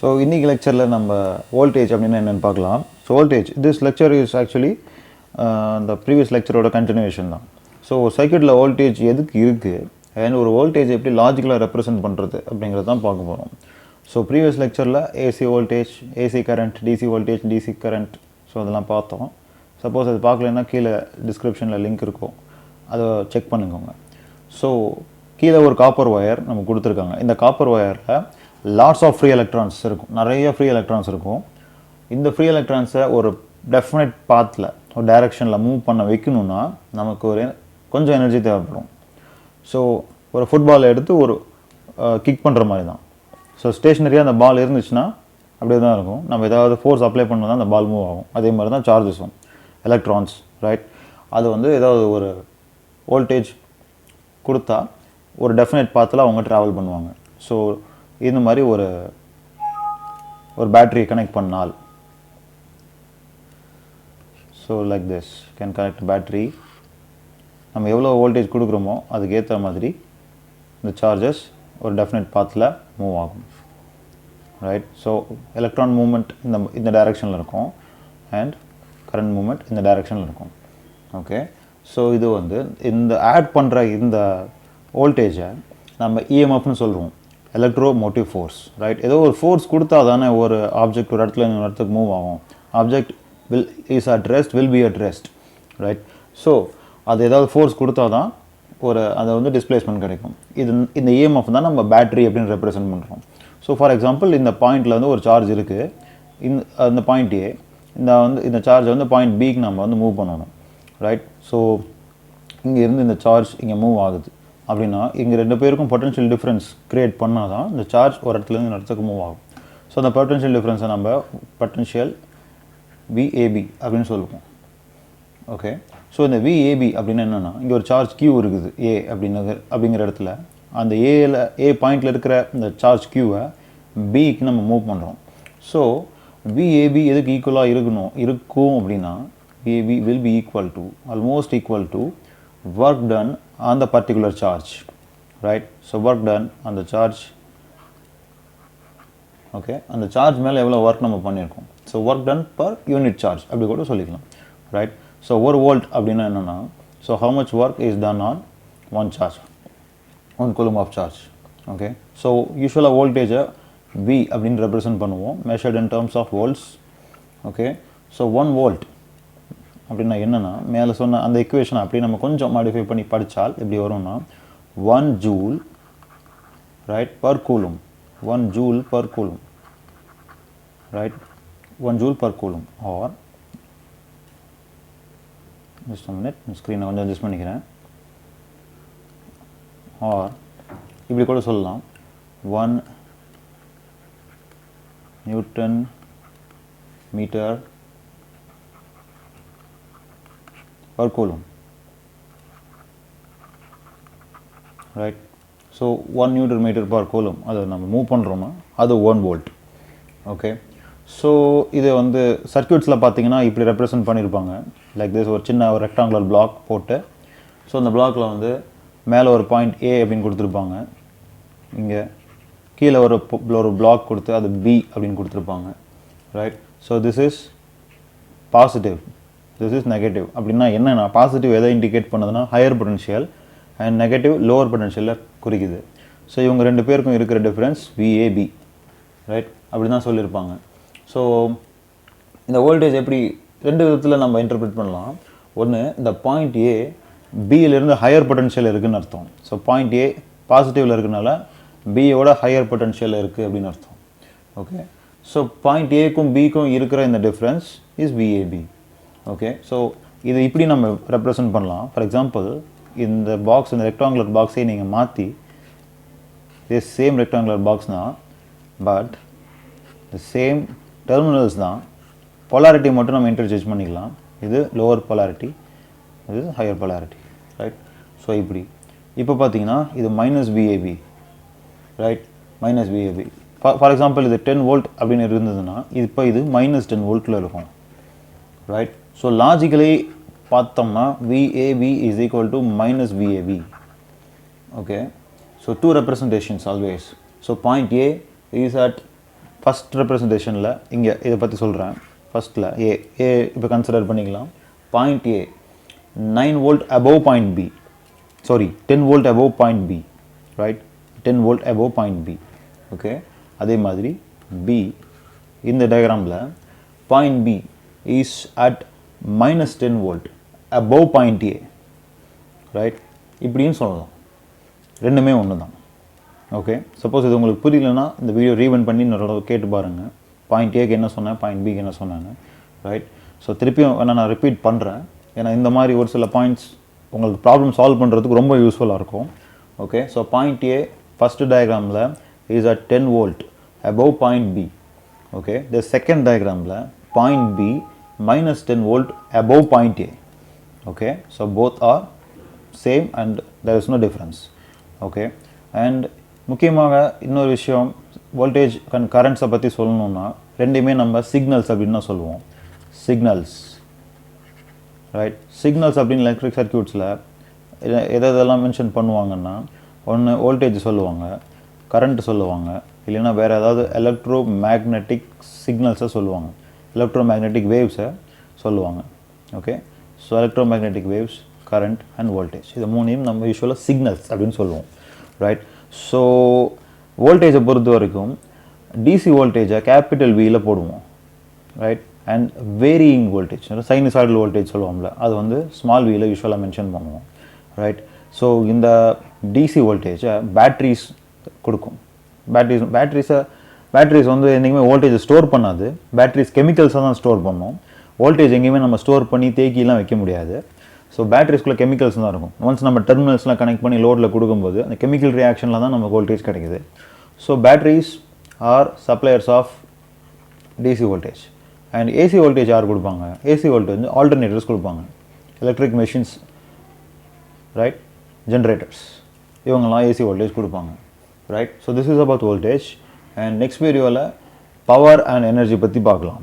So இன்றைக்கி லெக்சரில் நம்ம வோல்டேஜ் அப்படின்னா என்னென்னு பார்க்கலாம். So voltage this lecture is actually இந்த ப்ரீவியஸ் லெக்சரோட கண்டினியூஷன் தான். ஸோ சர்க்யூட்டில் வோல்டேஜ் எதுக்கு இருக்குது அண்ட் ஒரு வோல்டேஜ் எப்படி லாஜிக்கலாக ரெப்ரசென்ட் பண்ணுறது அப்படிங்கிறது தான் பார்க்க போகிறோம். ஸோ ப்ரீவியஸ் லெக்சரில் AC voltage, AC current, DC voltage, DC current, so அதெல்லாம் பார்த்தோம். சப்போஸ் அது பார்க்கலன்னா கீழே டிஸ்கிரிப்ஷனில் லிங்க் இருக்கும், அதை செக் பண்ணிக்கோங்க. ஸோ கீழே ஒரு காப்பர் ஒயர் நம்ம கொடுத்துருக்காங்க. இந்த காப்பர் ஒயரில் லாட்ஸ் ஆஃப் ஃப்ரீ எலக்ட்ரான்ஸ் இருக்கும், நிறைய ஃப்ரீ எலக்ட்ரான்ஸ் இருக்கும். இந்த ஃப்ரீ எலக்ட்ரான்ஸை ஒரு டெஃபினட் பாத்தில் ஒரு டைரெக்ஷனில் மூவ் பண்ண வைக்கணுன்னா நமக்கு கொஞ்சம் எனர்ஜி தேவைப்படும். ஸோ ஒரு ஃபுட்பால் எடுத்து ஒரு கிக் பண்ணுற மாதிரி தான். ஸோ ஸ்டேஷ்னரியாக அந்த பால் இருந்துச்சுன்னா அப்படியே தான் இருக்கும். நம்ம ஏதாவது ஃபோர்ஸ் அப்ளை பண்ணால் தான் அந்த பால் மூவ் ஆகும். அதே மாதிரி தான் சார்ஜஸும், எலக்ட்ரான்ஸ், ரைட்? அது ஏதாவது ஒரு வோல்டேஜ் கொடுத்தா ஒரு டெஃபினட் பாத்தில் அவங்க ட்ராவல் பண்ணுவாங்க. ஸோ இந்த மாதிரி ஒரு பேட்டரி கனெக்ட் பண்ணால், so like this can connect battery. நம்ம எவ்வளோ வோல்டேஜ் கொடுக்குறோமோ அதுக்கு ஏற்ற மாதிரி இந்த சார்ஜஸ் ஒரு டெஃபினட் பாத்தில் மூவ் ஆகும், ரைட்? ஸோ எலக்ட்ரான் மூவ்மெண்ட் இந்த டைரெக்ஷனில் இருக்கும் அண்ட் கரண்ட் மூவ்மெண்ட் இந்த டைரெக்ஷனில் இருக்கும். ஓகே, ஸோ இது இந்த ஆட் பண்ணுற இந்த வோல்டேஜை நம்ம இஎம்எஃப்னு சொல்லுவோம், எலக்ட்ரோ மோட்டிவ் ஃபோர்ஸ், ரைட்? ஏதோ ஒரு ஃபோர்ஸ் கொடுத்தா தானே ஒரு ஆப்ஜெக்ட் ஒரு இடத்துல இன்னொரு இடத்துக்கு மூவ் ஆகும். Object will be at rest, right? So அது ஏதாவது ஃபோர்ஸ் கொடுத்தா தான் அதை டிஸ்பிளேஸ்மெண்ட் கிடைக்கும். இந்த இஎம்எஃப் தான் நம்ம பேட்டரி அப்படின்னு ரெப்ரசென்ட் பண்ணுறோம். ஸோ ஃபார் எக்ஸாம்பிள் இந்த பாயிண்டில் ஒரு சார்ஜ் இருக்குது. இந்த பாயிண்ட் ஏ, இந்த சார்ஜை பாயிண்ட் பிக்கு நம்ம மூவ் பண்ணணும், ரைட்? ஸோ இங்கே இருந்து இந்த சார்ஜ் இங்கே மூவ் ஆகுது அப்படின்னா இங்கே ரெண்டு பேருக்கும் பொட்டன்ஷியல் டிஃப்ரென்ஸ் க்ரியேட் பண்ணால் தான் இந்த சார்ஜ் ஒரு இடத்துலேருந்து இந்த இடத்துக்கு மூவ் ஆகும். ஸோ அந்த பொட்டன்ஷியல் டிஃப்ரென்ஸை நம்ம பொட்டன்ஷியல் விஏபி அப்படின்னு சொல்லுவோம். ஓகே, ஸோ இந்த விஏபி அப்படின்னு என்னென்னா, இங்கே ஒரு சார்ஜ் கியூ இருக்குது ஏ அப்படிங்கிற இடத்துல. அந்த ஏ பாயிண்டில் இருக்கிற இந்த சார்ஜ் கியூவை பிக்கு நம்ம மூவ் பண்ணுறோம். ஸோ விஏபி எதுக்கு ஈக்குவலாக இருக்கும் அப்படின்னா VAB will be almost equal to work done on the particular charge, right? So work done on the charge, okay, அந்த சார்ஜ் மேலே எவ்வளோ ஒர்க் நம்ம பண்ணியிருக்கோம். So work done per unit charge அப்படி கூட சொல்லிக்கலாம், ரைட்? ஸோ ஒரு வோல்ட் அப்படின்னா என்னென்னா, so how much work is done on one charge, 1 coulomb of charge, okay? So யூஸ்வலாக வோல்டேஜை V அப்படின்னு ரெப்ரசென்ட் பண்ணுவோம், measured in terms of volts, okay? So 1 volt அப்படின்னா என்னென்னா, மேலே சொன்ன அந்த இக்குவேஷனை அப்படி நம்ம கொஞ்சம் மாடிஃபை பண்ணி படித்தால் எப்படி வரும்னா 1 joule, right, per coulomb, 1 joule per coulomb, right, 1 joule per coulomb, are just a minute, ஸ்க்ரீனை கொஞ்சம் அட்ஜஸ்ட் பண்ணிக்கிறேன். ஆர் இப்படி கூட சொல்லலாம், 1 Newton meter per coulomb, right? So 1 Newton meter per coulomb அதை நம்ம மூவ் பண்ணுறோம்னா அது 1 volt, ஓகே? ஸோ இது சர்க்யூட்ஸில் பார்த்தீங்கன்னா இப்படி ரெப்ரசென்ட் பண்ணியிருப்பாங்க, லைக் திஸ். ஒரு சின்ன ஒரு ரெக்டாங்குலர் பிளாக் போட்டு, ஸோ அந்த பிளாக்கில் மேலே ஒரு பாயிண்ட் ஏ அப்படின்னு கொடுத்துருப்பாங்க, இங்கே கீழே ஒரு பிளாக் கொடுத்து அது பி அப்படின்னு கொடுத்துருப்பாங்க, right? So this is positive, this is negative. அப்படின்னா என்னென்னா, பாசிட்டிவ் எதை இண்டிகேட் பண்ணுதுன்னா higher potential and negative lower பொட்டன்ஷியலில் குறிக்குது. ஸோ இவங்க ரெண்டு பேருக்கும் இருக்கிற டிஃப்ரென்ஸ் விஏபி, ரைட்? அப்படி தான் சொல்லியிருப்பாங்க. ஸோ இந்த வோல்டேஜ் எப்படி ரெண்டு விதத்தில் நம்ம இன்டர்பிரேட் பண்ணலாம். ஒன்று, இந்த பாயிண்ட் ஏ பியிலிருந்து ஹையர் பொட்டன்ஷியல் இருக்குதுன்னு அர்த்தம். ஸோ பாயிண்ட் ஏ பாசிட்டிவில் இருக்கிறனால பியோட ஹையர் பொட்டன்ஷியல் இருக்குது அப்படின்னு அர்த்தம், ஓகே? ஸோ பாயிண்ட் ஏக்கும் பிக்கும் இருக்கிற இந்த difference is VAB, okay? So இது இப்படி நம்ம ரெப்ரசென்ட் பண்ணலாம். ஃபார் எக்ஸாம்பிள், இந்த பாக்ஸ், இந்த ரெக்டாங்குலர் பாக்ஸை நீங்கள் மாற்றி, இது சேம் ரெக்டாங்குலர் பாக்ஸ் தான், பட் இந்த சேம் டெர்மினல்ஸ் தான், பொலாரிட்டி மட்டும் நம்ம இன்டர்சேஞ்ச் பண்ணிக்கலாம். இது லோவர் பொலாரிட்டி, இது ஹையர் பொலாரிட்டி, ரைட்? ஸோ இப்போ பார்த்தீங்கன்னா இது minus VAB, right? Minus VAB. For example இது 10 volt அப்படின்னு இருந்ததுன்னா இப்போ இது மைனஸ் 10 voltல இருக்கும், ரைட்? ஸோ லாஜிக்கலி பார்த்தோம்னா VAB is equal to minus VAB, okay? So two representations always. So point A is at first ரெப்ரசன்டேஷனில் இங்கே இதை பற்றி சொல்கிறேன். ஃபஸ்ட்டில் ஏ இப்போ கன்சிடர் பண்ணிக்கலாம். Point A 9 volt above point B, sorry 10 volt above point B, right, 10 volt above point B. Okay, அதே மாதிரி பி இந்த டயக்ராமில் point B is at -10 volt above point A, right, இப்படின்னு சொல்லலாம். ரெண்டுமே ஒன்று தான். ஓகே, சப்போஸ் இது உங்களுக்கு புரியலன்னா இந்த வீடியோ ரீவெண்ட் பண்ணி இன்னொரு கேட்டு பாருங்கள். பாயிண்ட் ஏக்கு என்ன சொன்னேன், பாயிண்ட் பிக்கு என்ன சொன்னாங்க, ரைட். ஸோ திருப்பியும் நான் ரிப்பீட் பண்ணுறேன், ஏன்னா இந்த மாதிரி ஒரு சில பாயிண்ட்ஸ் உங்களுக்கு ப்ராப்ளம் சால்வ் பண்ணுறதுக்கு ரொம்ப யூஸ்ஃபுல்லாக இருக்கும். Okay, so point A first டயக்ராமில் is at 10 volt above point B. Okay, the second டயக்ராமில் point B -10 volt above point A. Okay, so both are same and there is no difference. Okay, and முக்கியமாக இன்னொரு விஷயம், voltage கரண்ட்ஸை பற்றி சொல்லணுன்னா ரெண்டுமே நம்ம signals அப்படின்னு தான் சொல்லுவோம். Signals, right. சிக்னல்ஸ் அப்படின்னு எலக்ட்ரிக் சர்க்யூட்ஸில் எதெல்லாம் மென்ஷன் பண்ணுவாங்கன்னா, ஒன்று வோல்டேஜ் சொல்லுவாங்க, கரண்ட் சொல்லுவாங்க, இல்லைன்னா வேறு ஏதாவது எலக்ட்ரோ மேக்னெட்டிக் சிக்னல்ஸை சொல்லுவாங்க, எலக்ட்ரோ மேக்னெட்டிக் வேவ்ஸை சொல்லுவாங்க. Okay, so electro magnetic waves, current and voltage, இது மூணையும் நம்ம யூஸ்வலாக சிக்னல்ஸ் அப்படின்னு சொல்லுவோம், ரைட். ஸோ வோல்டேஜை பொறுத்த வரைக்கும் டிசி வோல்டேஜை கேபிட்டல் வியில் போடுவோம், right. And varying voltage, sinusoidal voltage சொல்லுவோம்ல, அது வந்து ஸ்மால் வியில் யூஸ்வலாக மென்ஷன் பண்ணுவோம், ரைட். ஸோ இந்த டிசி வோல்டேஜை பேட்ரிஸ் கொடுக்கும். பேட்ரிஸ் வந்து என்றைக்குமே வோல்டேஜை ஸ்டோர் பண்ணாது. பேட்ரிஸ் கெமிக்கல்ஸாக தான் ஸ்டோர் பண்ணோம். வோல்டேஜ் எங்கேயுமே நம்ம ஸ்டோர் பண்ணி தேக்கிலாம் வைக்க முடியாது. ஸோ பேட்டரிஸ்குள்ளே கெமிக்கல்ஸ் தான் இருக்கும். ஒன்ஸ் நம்ம டெர்மினல்ஸ்லாம் கனெக்ட் பண்ணி லோடில் கொடுக்கும்போது அந்த கெமிக்கல் ரியாக்ஷனில் தான் நமக்கு வோல்டேஜ் கிடைக்குது. So batteries are suppliers of DC voltage. And AC voltage யார் கொடுப்பாங்க? ஏசி வோல்டேஜ் ஆல்டர்னேட்டர்ஸ் கொடுப்பாங்க, எலக்ட்ரிக் மெஷின்ஸ், ரைட், ஜென்ரேட்டர்ஸ், இவங்கெல்லாம் ஏசி வோல்டேஜ் கொடுப்பாங்க, right. So this is about voltage. And next வீடியோவில் பவர் அண்ட் எனர்ஜி பற்றி பார்க்கலாம்.